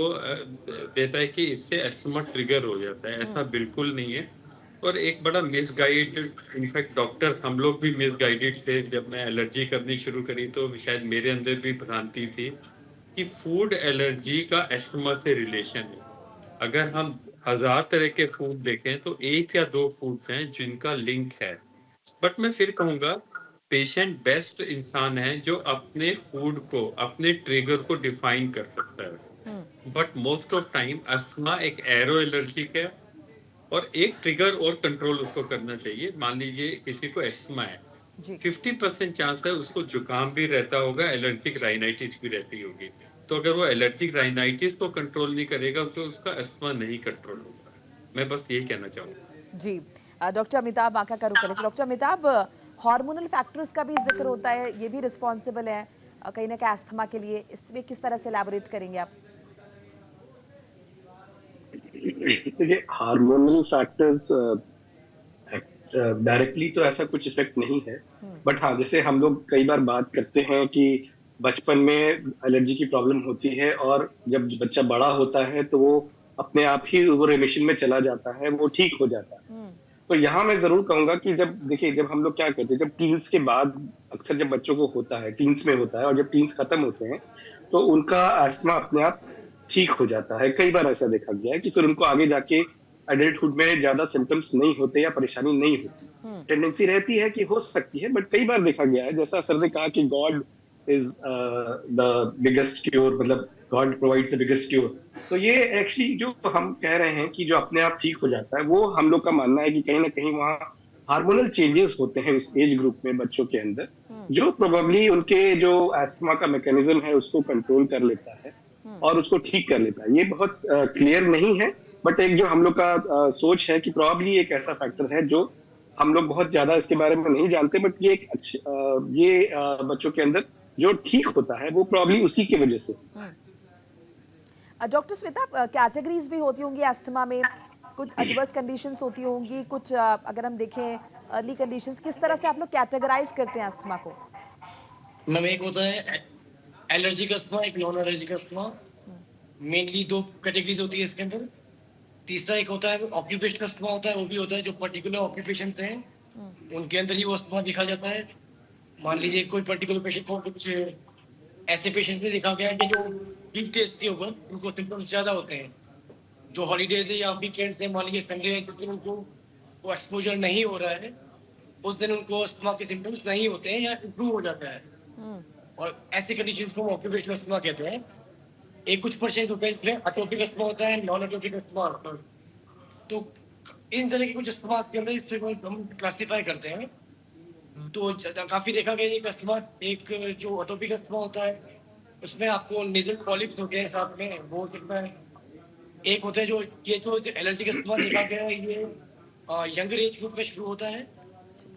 D: देता है कि इससे अस्थमा ट्रिगर हो जाता है। ऐसा बिल्कुल नहीं है। और एक बड़ा मिसगाइडेड, इनफैक्ट डॉक्टर्स हम लोग भी मिसगाइडेड थे। जब मैं एलर्जी करनी शुरू करी तो शायद मेरे अंदर भी भ्रांति थी कि फूड एलर्जी का अस्थमा से रिलेशन है। अगर हम 1000 तरह के फूड देखें तो 1 या 2 फूड्स हैं जिनका लिंक है। बट मैं फिर कहूंगा पेशेंट बेस्ट इंसान है जो अपने फूड को, अपने ट्रिगर को डिफाइन कर सकता है। But most of time asthma एक एरो एलर्जिक है और एक ट्रिगर और कंट्रोल उसको करना चाहिए। मान लीजिए किसी को अस्थमा है, 50% चांस है उसको जुकाम भी रहता होगा, एलर्जिक राइनाइटिस भी रहती होगी। तो अगर वो एलर्जिक राइनाइटिस को कंट्रोल नहीं करेगा तो उसका अस्थमा नहीं कंट्रोल होगा। मैं बस यही कहना चाहूँगा।
A: जी डॉक्टर अमिताभ बांका का रुख करें। डॉक्टर अमिताभ, हार्मोनल फैक्टर्स का भी जिक्र होता है, ये भी रिस्पॉन्सिबल है कहीं ना कहीं अस्थमा के लिए, इसमें किस तरह से एलैबोरेट करेंगे आप?
F: देखिए, हार्मोनल फैक्टर्स डायरेक्टली तो ऐसा कुछ इफेक्ट नहीं है, बट हाँ, जैसे हम लोग कई बार बात करते हैं कि बचपन में एलर्जी की प्रॉब्लम होती है और जब बच्चा बड़ा होता है तो वो अपने आप ही वो रिमिशन में चला जाता है, वो ठीक हो जाता है। तो यहाँ मैं जरूर कहूंगा कि जब देखिए, जब हम लोग क्या कहते हैं, जब टीन्स के बाद अक्सर जब बच्चों को होता है, टीन्स में होता है, और जब टीन्स खत्म होते हैं तो उनका अस्थमा अपने आप ठीक हो जाता है। कई बार ऐसा देखा गया है कि फिर उनको आगे जाके एडल्टहुड में ज्यादा सिम्टम्स नहीं होते या परेशानी नहीं होती। टेंडेंसी रहती है कि हो सकती है, बट कई बार देखा गया है, जैसा सर ने कहा कि God is the biggest cure, मतलब God provides the biggest cure. तो ये एक्चुअली जो हम कह रहे हैं कि जो अपने आप ठीक हो जाता है, वो हम लोग का मानना है कि कहीं ना कहीं वहाँ हार्मोनल चेंजेस होते हैं उस एज ग्रुप में बच्चों के अंदर, जो प्रोबेबली उनके जो एस्थमा का मैकेनिज्म है उसको कंट्रोल कर लेता है और उसको ठीक कर लेता है। ये बहुत क्लियर नहीं है, बट एक जो हम लोग का सोच है कि प्रोबेबली एक ऐसा फैक्टर है जो हम लोग बहुत ज्यादा इसके बारे में नहीं जानते, बट ये एक बच्चों के अंदर जो ठीक होता है वो प्रोबेबली उसी की वजह से।
A: डॉक्टर स्मिता, कैटेगरीज भी होती होंगी अस्थमा में, कुछ एडवर्स कंडीशंस होती होंगी, कुछ अगर हम देखें अर्ली कंडीशंस, किस तरह से आप लोग कैटेगराइज करते हैं अस्थमा को?
E: मैम, एक होता है एलर्जिक अस्थमा, एक non allergic asthma. Mainly 2 categories होती है इसके अंदर। तीसरा एक होता है ऑक्यूपेशनल अस्थमा होता है, वो भी होता है जो पर्टिकुलर ऑक्यूपेशन से हैं उनके अंदर ही वो अस्थमा दिखा जाता है। मान लीजिए कोई पर्टिकुलर पेशेंट को, कुछ ऐसे पेशेंट में देखा गया है कि जो वीकडेज के ऊपर उनको सिम्टम्स ज्यादा होते हैं, जो हॉलीडेज है या वीकेंड्स है, मान लीजिए संडे है जिस दिन उनको वो एक्सपोजर नहीं हो रहा है, उस दिन उनको अस्थमा के सिम्टम्स नहीं होते हैं या इम्प्रूव हो जाता है। और ऐसे कंडीशन को ऑक्यूपेशनल अस्थमा कहते हैं। एक कुछ परसेंट होता है इसमें अटोपिक अस्थमा होता है, नॉन अटोपिक अस्थमा होता है। तो इन तरह के कुछ अस्थमा के अंदर इससे हम क्लासिफाई करते हैं। तो काफी देखा गया एक अस्थमा, एक जो अटोपिक अस्थमा होता है उसमें आपको नेजल पॉलिप्स होते हैं साथ में, वो हो सकता है। एक होता है जो ये जो एलर्जिक अस्थमा देखा गया है, ये यंगर एज ग्रुप में शुरू होता है।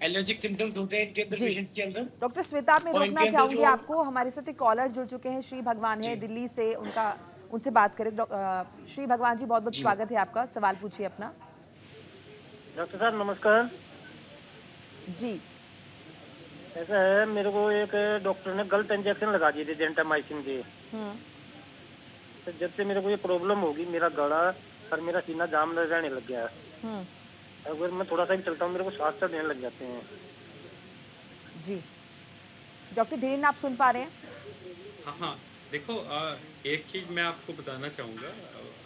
E: एलर्जिक सिम्टम्स होते हैं इनके अंदर, पेशेंट्स के अंदर।
A: डॉक्टर श्वेता, मैं
E: और
A: रोकना
E: इनके अंदर
A: चाहूंगी
E: जो-
A: आपको, हमारे साथ एक कॉलर जुड़ चुके हैं, श्री भगवान है दिल्ली से, उनसे बात करें। श्री भगवान जी, बहुत बहुत स्वागत है आपका, सवाल पूछिए अपना।
H: डॉक्टर साहब नमस्कार
A: जी।
H: ऐसा है, मेरे को एक डॉक्टर ने गलत इंजेक्शन लगा दिए थे जेंटामाइसिन के। तो जब से मेरे को ये प्रॉब्लम होगी, मेरा गला और मेरा सीना जाम रहने लग गया है। अगर मैं थोड़ा सा भी चलता हूँ मेरे को सांस सा देने लग जाते हैं।
A: जी डॉक्टर धीरेन, आप सुन पा रहे हैं?
D: हाँ, देखो एक चीज मैं आपको बताना चाहूंगा,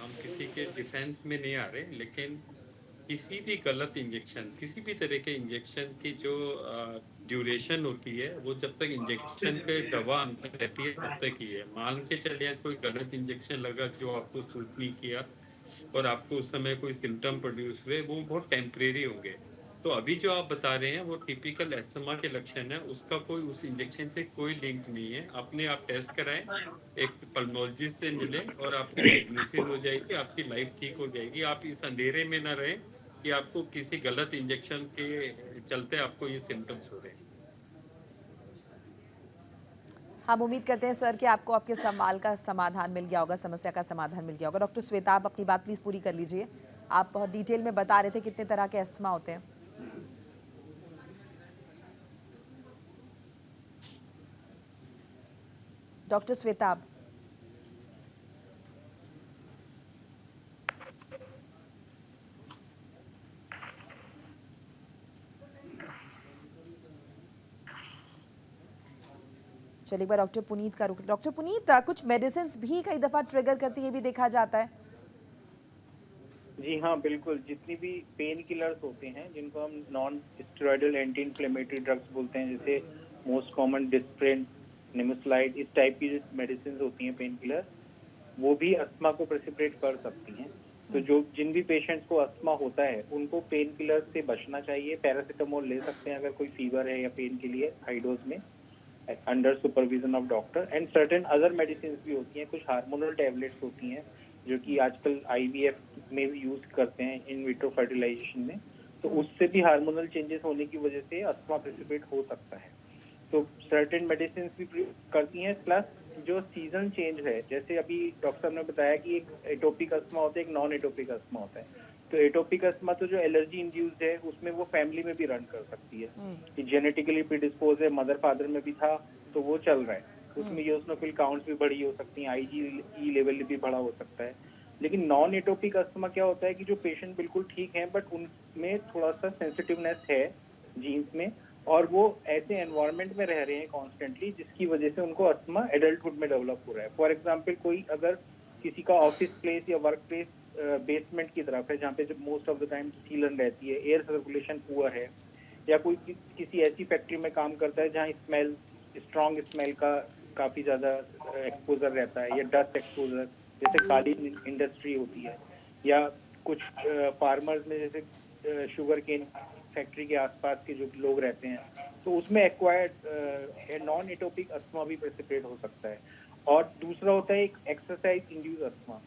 D: हम किसी के डिफेंस में नहीं आ रहे, लेकिन किसी भी गलत इंजेक्शन, किसी भी तरह के इंजेक्शन की जो ड्यूरेशन होती है, वो जब तक इंजेक्शन पे दवा अंदर रहती है तब तक ही है। मान के चलिए कोई गलत इंजेक्शन लगा जो आपको सूट नहीं किया और आपको उस समय कोई सिम्टम प्रोड्यूस हुए, वो बहुत टेम्परेरी होंगे। तो अभी जो आप बता रहे हैं वो टिपिकल अस्थमा के लक्षण है, उसका कोई उस इंजेक्शन से कोई लिंक नहीं है। अपने आप टेस्ट कराएं, एक पल्मोलॉजिस्ट से मिलें और आपकी डायग्नोसिस हो जाएगी, आपकी लाइफ ठीक हो जाएगी। आप इस अंधेरे में ना रहें कि आपको किसी गलत इंजेक्शन के चलते आपको ये सिम्टम्स हो रहे हैं।
A: हम उम्मीद करते हैं सर कि आपको आपके सवाल का समाधान मिल गया होगा, समस्या का समाधान मिल गया होगा। डॉक्टर श्वेता, आप अपनी बात प्लीज पूरी कर लीजिए। आप बहुत डिटेल में बता रहे थे कितने तरह के अस्थमा होते हैं। डॉक्टर श्वेता, आप चलिए एक बार डॉक्टर पुनीत का रुक। डॉक्टर पुनीत, कुछ मेडिसिन भी कई दफा ट्रिगर करती है, ये भी देखा जाता है।
G: जी हाँ, बिल्कुल। जितनी भी पेन किलर्स होते हैं जिनको हम non steroidal anti inflammatory drugs बोलते हैं, जैसे मोस्ट कॉमन डिस्प्रिन, निमेसुलाइड, इस टाइप की जो मेडिसिन होती हैं पेन किलर, वो भी अस्थमा को प्रेसिपिटेट कर सकती हैं। तो जो जिन भी पेशेंट्स को अस्थमा होता है उनको पेन किलर से बचना चाहिए। पैरासीटामोल ले सकते हैं अगर कोई फीवर है या पेन के लिए हाई डोज में, under supervision of doctor. And certain other medicine भी होती हैं, कुछ हार्मोनल टैबलेट्स होती हैं जो कि आजकल IVF में भी यूज करते हैं, इन विट्रो फर्टिलाइजेशन में। तो उससे भी हार्मोनल चेंजेस होने की वजह से अस्थमा प्रेसिपिटेट हो सकता है। तो सर्टेन मेडिसिन भी करती हैं। प्लस जो सीजन चेंज है, जैसे अभी डॉक्टर साहब ने बताया कि एक एटोपिक अस्थमा होता है, एक नॉन एटोपिक अस्थमा होता है। तो एटोपिक अस्थमा तो जो एलर्जी इंड्यूस्ड है उसमें वो फैमिली में भी रन कर सकती है कि जेनेटिकली प्रीडिस्पोज है, मदर फादर में भी था तो वो चल रहा है, उसमें यूसिनोफिल काउंट्स भी बढ़ी हो सकती हैं, IgE लेवल भी बढ़ा हो सकता है। लेकिन नॉन एटोपिक अस्थमा क्या होता है कि जो पेशेंट बिल्कुल ठीक है बट उनमें थोड़ा सा सेंसिटिवनेस है जीन्स में, और वो ऐसे एनवायरनमेंट में रह रहे हैं कॉन्स्टेंटली जिसकी वजह से उनको अस्थमा एडल्टहुड में डेवलप हो रहा है। फॉर एग्जाम्पल, कोई अगर किसी का ऑफिस प्लेस या वर्क प्लेस बेसमेंट की तरफ है जहाँ पे जब मोस्ट ऑफ द टाइम सीलन रहती है, एयर सर्कुलेशन पुअर है, या कोई किसी ऐसी फैक्ट्री में काम करता है जहाँ स्मेल, स्ट्रॉन्ग स्मेल का काफी ज्यादा एक्सपोजर रहता है, या डस्ट एक्सपोजर, जैसे कालीन इंडस्ट्री होती है, या कुछ फार्मर्स में जैसे शुगर केन फैक्ट्री के आसपास के जो लोग रहते हैं, तो उसमें एक्वायर्ड नॉन एटोपिक अस्थमा भी प्रेसिपिटेट हो सकता है। और दूसरा होता है एक एक्सरसाइज इंड्यूस अस्थमा,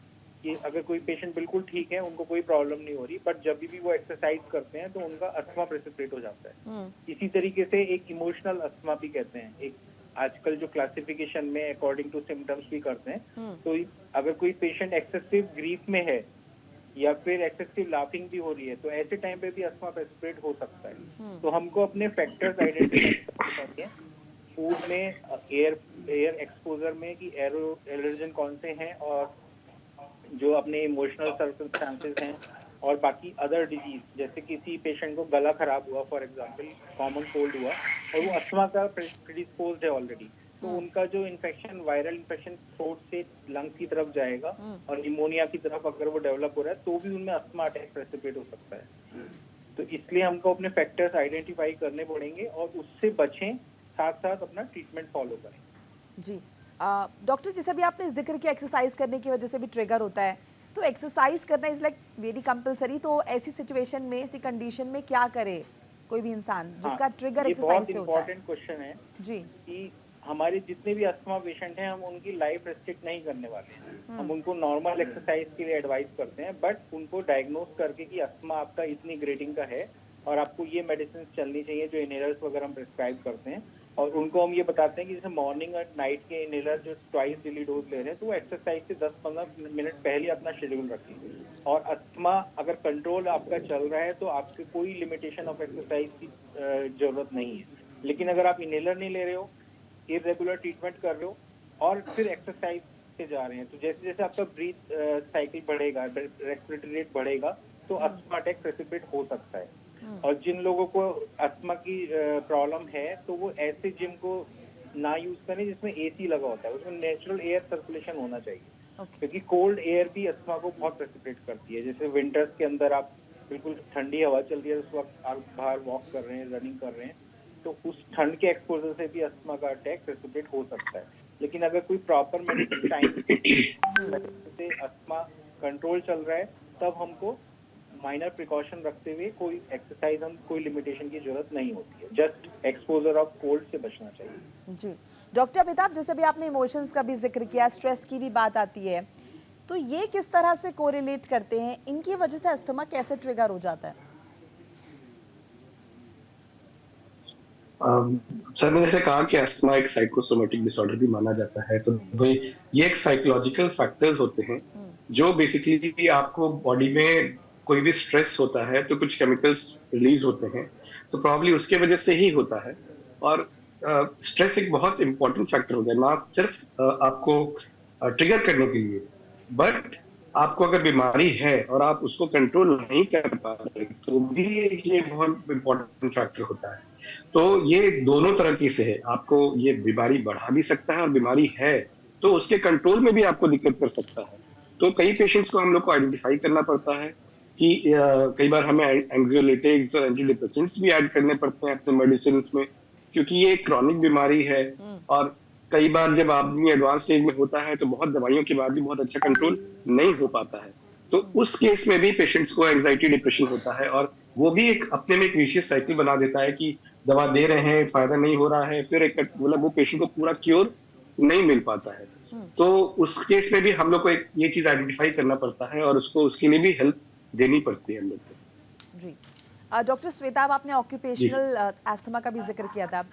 G: कि अगर कोई पेशेंट बिल्कुल ठीक है, उनको कोई प्रॉब्लम नहीं हो रही, बट जब भी वो एक्सरसाइज करते हैं तो उनका अस्थमा प्रेसिपिटेट हो जाता है। इसी तरीके से एक इमोशनल अस्थमा भी कहते हैं, एक आजकल जो क्लासिफिकेशन में अकॉर्डिंग टू सिम्टम्स भी करते हैं। तो अगर कोई पेशेंट एक्सेसिव ग्रीफ में है या फिर एक्सेसिव लाफिंग भी हो रही है, तो ऐसे टाइम पे भी अस्थमा प्रेसिपिटेट हो सकता है। तो हमको अपने फैक्टर्स आइडेंटिफाई करने चाहिए फूड में, एयर एक्सपोजर में, कि एरो एलर्जन कौन से हैं, और जो अपने इमोशनल सर्कमस्टांसेस हैं, और बाकी अदर डिजीज, जैसे किसी पेशेंट को गला खराब हुआ, फॉर एग्जांपल कॉमन कोल्ड हुआ, और वो अस्थमा का प्रेडिस्पोज्ड है ऑलरेडी, तो उनका जो इन्फेक्शन, वायरल इन्फेक्शन थ्रोट से लंग्स की तरफ जाएगा, और निमोनिया की तरफ अगर वो डेवलप हो रहा है तो भी उनमें अस्थमा अटैक प्रेसिपिटेट हो सकता है। तो इसलिए हमको अपने फैक्टर्स आइडेंटिफाई करने पड़ेंगे और उससे बचें, साथ साथ अपना ट्रीटमेंट फॉलो करें।
A: जी डॉक्टर, जैसे भी आपने जिक्र किया एक्सरसाइज करने की वजह से भी ट्रिगर होता है, तो एक्सरसाइज करना इज लाइक वेरी कंपलसरी। तो ऐसी सिचुएशन में, ऐसी कंडीशन में क्या करे कोई भी इंसान जिसका ट्रिगर एक्सरसाइज से होता है?
G: इम्पोर्टेंट क्वेश्चन है
A: जी,
G: कि हमारे जितने भी अस्थमा पेशेंट हैं, हम उनकी लाइफ रेस्ट्रिक्ट नहीं करने वाले हैं। हम उनको नॉर्मल एक्सरसाइज के लिए एडवाइस करते हैं, बट उनको डायग्नोज करके कि अस्थमा आपका इतनी ग्रेडिंग का है और आपको ये मेडिसिन चलनी चाहिए, जो इनहेलर्स वगैरह हम प्रिस्क्राइब करते हैं, और उनको हम ये बताते हैं कि जैसे मॉर्निंग और नाइट के इनहेलर जो ट्वाइस डेली डोज ले रहे हैं, तो वो एक्सरसाइज से 10-15 मिनट पहले अपना शेड्यूल रखें। और अस्थमा अगर कंट्रोल आपका चल रहा है तो आपके कोई लिमिटेशन ऑफ एक्सरसाइज की जरूरत नहीं है। लेकिन अगर आप इनहेलर नहीं ले रहे हो, इरेगुलर ट्रीटमेंट कर रहे हो, और फिर एक्सरसाइज से जा रहे हैं, तो जैसे जैसे आपका ब्रीथ साइकिल बढ़ेगा, रेस्पिरेटरी रेट बढ़ेगा, तो अस्थमा अटैक प्रेसिपिटेट हो सकता है। और जिन लोगों को अस्थमा की प्रॉब्लम है, तो वो ऐसे जिम को ना यूज करें जिसमें AC लगा होता है, उसमें नेचुरल एयर सर्कुलेशन होना चाहिए। क्योंकि कोल्ड एयर भी अस्थमा को बहुत प्रेसिपिटेट करती है। जैसे विंटर्स के अंदर आप बिल्कुल ठंडी हवा चल रही है, उस वक्त आप बाहर वॉक कर रहे हैं, रनिंग कर रहे हैं, तो उस ठंड के एक्सपोजर से भी अस्थमा का अटैक प्रेसिपिटेट हो सकता है। लेकिन अगर कोई प्रॉपर मेडिसिन टाइम से अस्थमा कंट्रोल चल रहा है, तब हमको माइनर प्रिकॉशन रखते हुए कोई एक्सरसाइज, हम कोई लिमिटेशन की जरूरत नहीं होती है, जस्ट एक्सपोजर ऑफ कोल्ड से बचना चाहिए।
A: जी डॉक्टर अमिताभ, जैसे भी आपने इमोशंस का भी जिक्र किया, स्ट्रेस की भी बात आती है, तो ये किस तरह से कोरिलेट करते हैं, इनकी वजह से अस्थमा कैसे ट्रिगर हो जाता है?
F: सर ने जैसे कहा कि अस्थमा एक साइकोसोमेटिक डिसऑर्डर भी माना जाता है, तो भाई ये एक साइकोलॉजिकल फैक्टर्स होते हैं जो बेसिकली आपको बॉडी में कोई भी स्ट्रेस होता है तो कुछ केमिकल्स रिलीज होते हैं, तो प्रॉब्ली उसके वजह से ही होता है। और स्ट्रेस एक बहुत इंपॉर्टेंट फैक्टर हो गया, ना सिर्फ आपको ट्रिगर करने के लिए, बट आपको अगर बीमारी है और आप उसको कंट्रोल नहीं कर पा रहे तो भी ये बहुत इंपॉर्टेंट फैक्टर होता है। तो ये दोनों तरह की से है, आपको ये बीमारी बढ़ा भी सकता है और बीमारी है तो उसके कंट्रोल में भी आपको दिक्कत कर सकता है। तो कई पेशेंट्स को हम लोग को आइडेंटिफाई करना पड़ता है कि कई बार हमें एंग्जियोलिटिक्स और एंटी डिप्रेसेंट्स भी ऐड करने पड़ते हैं अपने मेडिसिन में, क्योंकि ये एक क्रॉनिक बीमारी है। और कई बार जब आदमी एडवांस स्टेज में होता है तो बहुत दवाइयों के बाद भी बहुत अच्छा कंट्रोल नहीं हो पाता है, तो उस केस में भी पेशेंट्स को एंजाइटी डिप्रेशन होता है और वो भी एक अपने में एक विशियस साइकिल बना देता है कि दवा दे रहे हैं, फायदा नहीं हो रहा है, फिर एक मतलब वो पेशेंट को पूरा क्योर नहीं मिल पाता है। तो उस केस में भी हम लोग को एक ये चीज आइडेंटिफाई करना पड़ता है और उसको उसके लिए भी हेल्प देनी पड़ती है हम लोग को।
A: जी डॉक्टर श्वेताब, आपने ऑक्यूपेशनल अस्थमा का भी जिक्र किया था,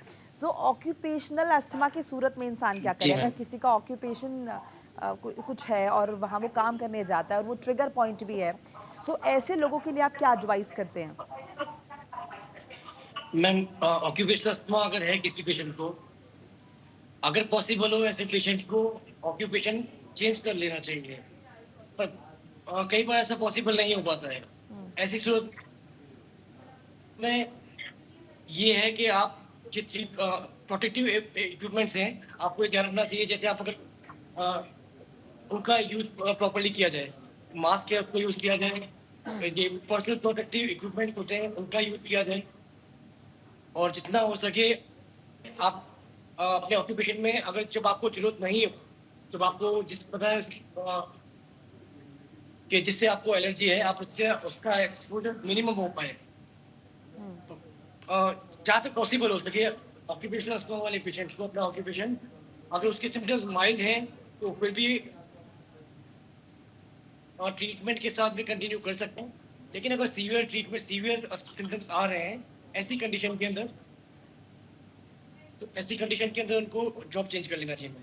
A: सो ऑक्यूपेशनल अस्थमा की सूरत में इंसान क्या करे? अगर किसी का ऑक्यूपेशन कुछ है और वहाँ वो काम करने जाता है और वो ट्रिगर पॉइंट भी है, सो ऐसे लोगों के लिए आप क्या एडवाइस करते हैं?
E: मैम, ऑक्यूपेशनल अस्थमा अगर है किसी पेशेंट को, अगर पॉसिबल हो ऐसे पेशेंट को ऑक्यूपेशन चेंज कर लेना चाहिए, पर कई बार ऐसा पॉसिबल नहीं हो पाता है। ऐसी सूरत में ये है कि आप जितनी प्रोटेक्टिव इक्विपमेंट्स हैं आपको ये ध्यान रखना चाहिए, जैसे आप अगर उनका यूज प्रॉपर्ली किया जाए, मास्क है उसको यूज किया जाए, ये पर्सनल प्रोटेक्टिव इक्विपमेंट्स होते हैं उनका यूज किया जाए, और जितना हो सके आप अपने ऑक्यूपेशन में अगर जब आपको जरूरत नहीं हो, जब आपको जिस पता है कि जिससे आपको एलर्जी है, आप उससे उसका एक्सपोजर मिनिमम हो पाए। जहाँ तक पॉसिबल हो सके ऑक्यूपेशनल अस्थमा वाले पेशेंट्स को अपना ऑक्यूपेशन, अगर उसके सिम्टम्स माइल्ड हैं तो फिर भी ट्रीटमेंट के साथ भी कंटिन्यू कर सकते हैं, लेकिन अगर सीवियर सिम्टम्स आ रहे हैं ऐसी कंडीशन के अंदर, तो ऐसी कंडीशन के अंदर उनको जॉब चेंज कर लेना चाहिए।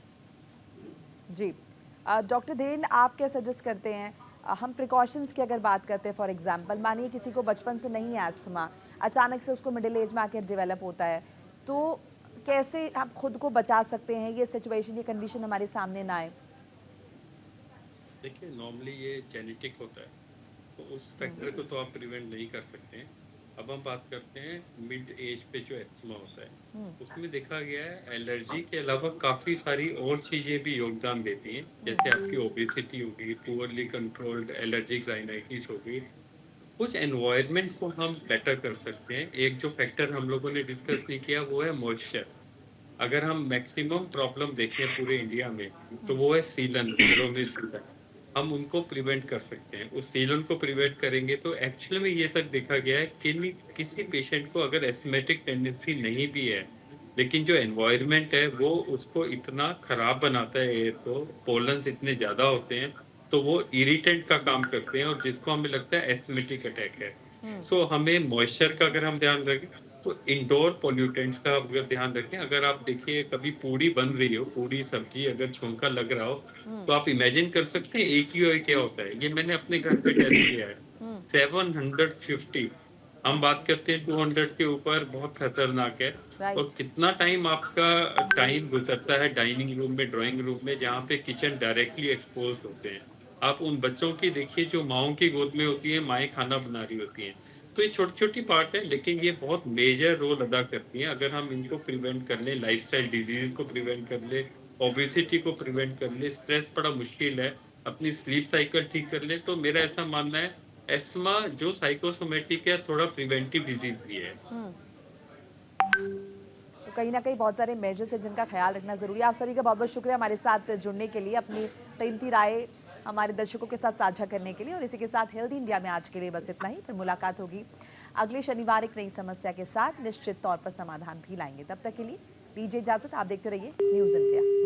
A: जी डॉक्टर धीरेन, आप क्या सजेस्ट करते हैं? हम प्रिकॉशंस की अगर बात करते हैं, फॉर एग्जांपल मानिए किसी को बचपन से नहीं है अस्थमा, अचानक से उसको मिडिल एज में आकर डेवलप होता है, तो कैसे आप खुद को बचा सकते हैं, ये सिचुएशन, ये कंडीशन हमारे सामने ना आए?
D: देखिए, नॉर्मली ये जेनेटिक होता है, तो उस फैक्टर को तो आप प्रिवेंट नहीं कर सकते हैं। अब हम बात करते हैं मिड एज पे जो एस्थमा होता है, उसमें देखा गया है एलर्जी के अलावा काफी सारी और चीजें भी योगदान देती हैं, जैसे आपकी ओबेसिटी होगी, पुअरली कंट्रोल्ड एलर्जिक राइनाइटिस होगी। कुछ एनवायरनमेंट को हम बेटर कर सकते हैं। एक जो फैक्टर हम लोगों ने डिस्कस नहीं किया वो है मॉइस्चर। अगर हम मैक्सिमम प्रॉब्लम देखें पूरे इंडिया में तो वो है सीलन, घरों में सीलन, हम उनको प्रिवेंट कर सकते हैं। उस सीलन को प्रिवेंट करेंगे तो एक्चुअली में ये तक देखा गया है कि किसी पेशेंट को अगर एस्थमेटिक टेंडेंसी नहीं भी है, लेकिन जो एनवायरनमेंट है वो उसको इतना खराब बनाता है, एयर को पोलन्स इतने ज्यादा होते हैं तो वो इरिटेंट का काम करते हैं और जिसको हमें लगता है एस्थमेटिक अटैक है। सो हमें मॉइस्चर का अगर हम ध्यान रखें तो इंडोर पोल्यूटेंट्स का अगर ध्यान रखें। अगर आप देखिए कभी पूड़ी बन रही हो, पूड़ी सब्जी अगर छोंका लग रहा हो तो आप इमेजिन कर सकते हैं AQI क्या होता है। ये मैंने अपने घर पे टेस्ट किया है, 750। हम बात करते हैं 200 के ऊपर, बहुत खतरनाक है। और कितना टाइम आपका टाइम गुजरता है डाइनिंग रूम में, ड्राइंग रूम में, जहाँ पे किचन डायरेक्टली एक्सपोज होते हैं। आप उन बच्चों की देखिए जो माओं की गोद में होती है, माएँ खाना बना रही होती हैं। तो ये छोटी छोटी पार्ट है लेकिन ये बहुत मेजर रोल अदा करती हैं। अगर हम इनको प्रिवेंट कर लें, लाइफस्टाइल डिजीज को प्रिवेंट कर ले, ओबेसिटी को प्रिवेंट कर ले, स्ट्रेस बड़ा मुश्किल है, अपनी स्लीप साइकिल ठीक कर ले, तो मेरा ऐसा मानना है एस्थमा जो साइकोसोमेटिक है थोड़ा प्रिवेंटिव डिजीज भी है।
A: तो कहीं ना कहीं बहुत सारे मेजर्स हैं जिनका ख्याल रखना जरूरी है। आप सभी का बहुत बहुत शुक्रिया हमारे साथ जुड़ने के लिए, अपनी कीमती राय हमारे दर्शकों के साथ साझा करने के लिए। और इसी के साथ हेल्दी इंडिया में आज के लिए बस इतना ही। फिर मुलाकात होगी अगले शनिवार एक नई समस्या के साथ, निश्चित तौर पर समाधान भी लाएंगे। तब तक के लिए दीजिए इजाजत। आप देखते रहिए न्यूज़ इंडिया।